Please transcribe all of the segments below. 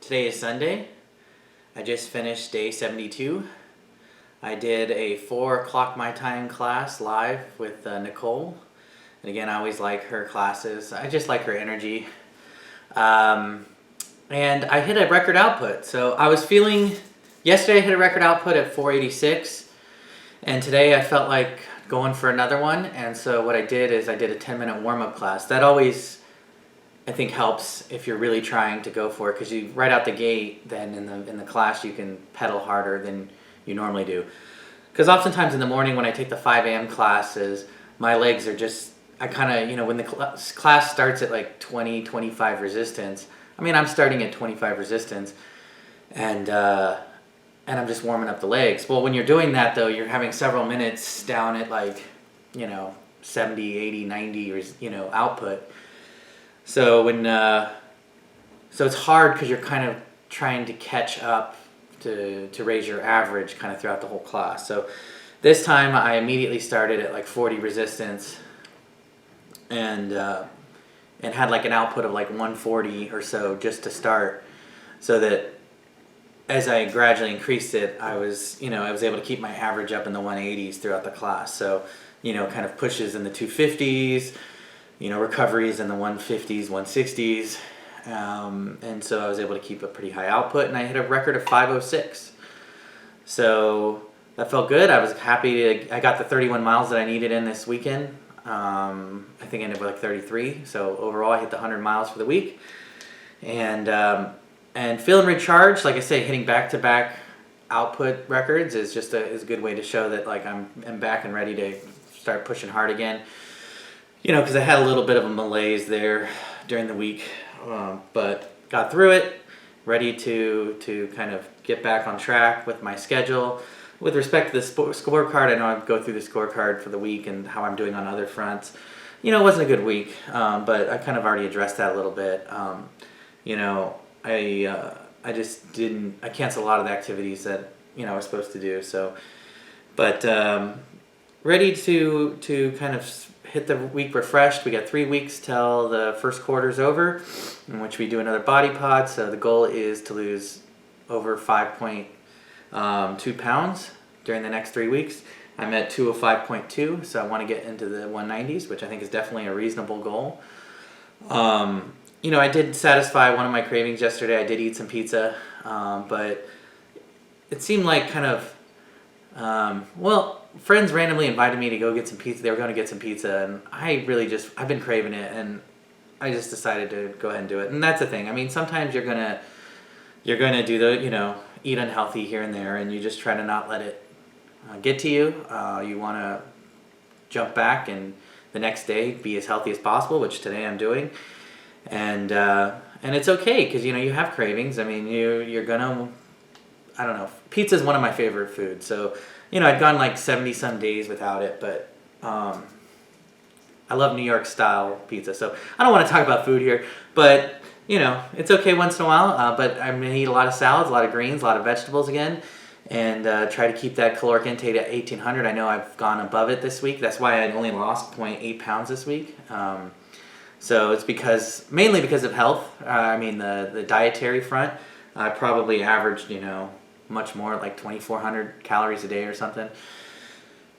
Today is Sunday. I just finished day 72. I did a 4 o'clock my time class live with Nicole. And again, I always like her classes. I just like her energy. And I hit a record output. So I was feeling, yesterday I hit a record output at 486. And today I felt like going for another one. And so what I did is I did a 10-minute warm-up class. That always, I think, helps if you're really trying to go for it, because you right out the gate, then in the class you can pedal harder than you normally do. Because oftentimes in the morning when I take the 5 a.m. classes, my legs are just, I kind of, when the class starts at like 20, 25 resistance, I'm starting at 25 resistance, and I'm just warming up the legs. Well, when you're doing that though, you're having several minutes down at like, 70, 80, 90, output. So so it's hard because you're kind of trying to catch up to raise your average kind of throughout the whole class. So this time I immediately started at like 40 resistance and had like an output of like 140 or so just to start, so that as I gradually increased it, I was able to keep my average up in the 180s throughout the class. So kind of pushes in the 250s. Recoveries in the 150s, 160s. And so I was able to keep a pretty high output, and I hit a record of 506. So that felt good. I was happy. I got the 31 miles that I needed in this weekend. I think I ended up with like 33. So overall I hit the 100 miles for the week. And feeling recharged. Like I say, hitting back-to-back output records is just is a good way to show that like I'm back and ready to start pushing hard again. Because I had a little bit of a malaise there during the week, but got through it, ready to kind of get back on track with my schedule. With respect to the scorecard, I know I go through the scorecard for the week and how I'm doing on other fronts. It wasn't a good week, but I kind of already addressed that a little bit. I just didn't, I canceled a lot of the activities that, I was supposed to do. So, but ready to kind of hit the week refreshed. We got 3 weeks till the first quarter's over, in which we do another body pod. So the goal is to lose over 5.2 pounds during the next 3 weeks. I'm at 205.2, so I want to get into the 190s, which I think is definitely a reasonable goal. I did satisfy one of my cravings yesterday. I did eat some pizza, but it seemed like kind of, friends randomly invited me to go get some pizza. They were going to get some pizza, and I've been craving it, and I just decided to go ahead and do it. And that's the thing. Sometimes you're gonna do the, eat unhealthy here and there, and you just try to not let it get to you. You want to jump back and the next day be as healthy as possible, which today I'm doing. And it's okay, because you have cravings. You're gonna, I don't know. Pizza is one of my favorite foods, so. I'd gone like 70 some days without it, but I love New York style pizza. So I don't want to talk about food here, but it's okay once in a while. But I'm gonna eat a lot of salads, a lot of greens, a lot of vegetables again, and try to keep that caloric intake at 1800. I know I've gone above it this week. That's why I only lost 0.8 pounds this week. So it's mainly because of health. The dietary front. I probably averaged much more, like 2,400 calories a day or something.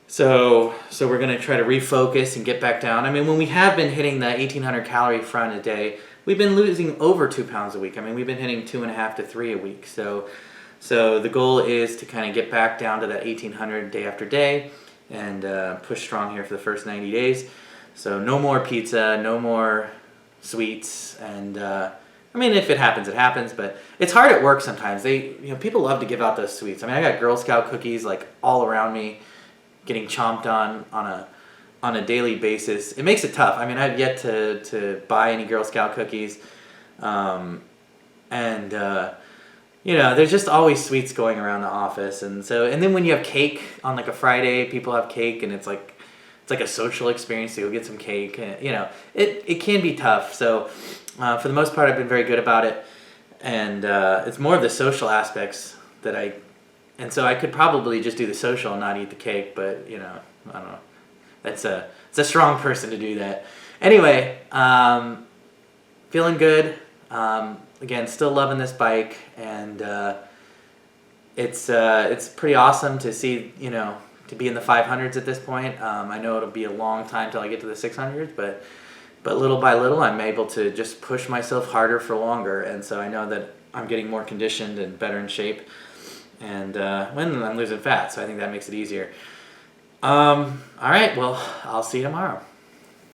So we're going to try to refocus and get back down. When we have been hitting the 1,800 calorie front a day, we've been losing over 2 pounds a week. We've been hitting 2.5 to 3 a week. So the goal is to kind of get back down to that 1,800 day after day and push strong here for the first 90 days. So no more pizza, no more sweets, and if it happens, it happens, but it's hard at work sometimes. People love to give out those sweets. I got Girl Scout cookies like all around me, getting chomped on a daily basis. It makes it tough. I've yet to buy any Girl Scout cookies, there's just always sweets going around the office, and then when you have cake on like a Friday, people have cake, and it's like a social experience to go get some cake. It can be tough. So. For the most part, I've been very good about it, and it's more of the social aspects and so I could probably just do the social and not eat the cake, but I don't know. It's a strong person to do that. Anyway, feeling good. again, still loving this bike, and it's pretty awesome to see, to be in the 500s at this point. I know it'll be a long time till I get to the 600s, but little by little, I'm able to just push myself harder for longer, and so I know that I'm getting more conditioned and better in shape, and when I'm losing fat, so I think that makes it easier. All right, well, I'll see you tomorrow.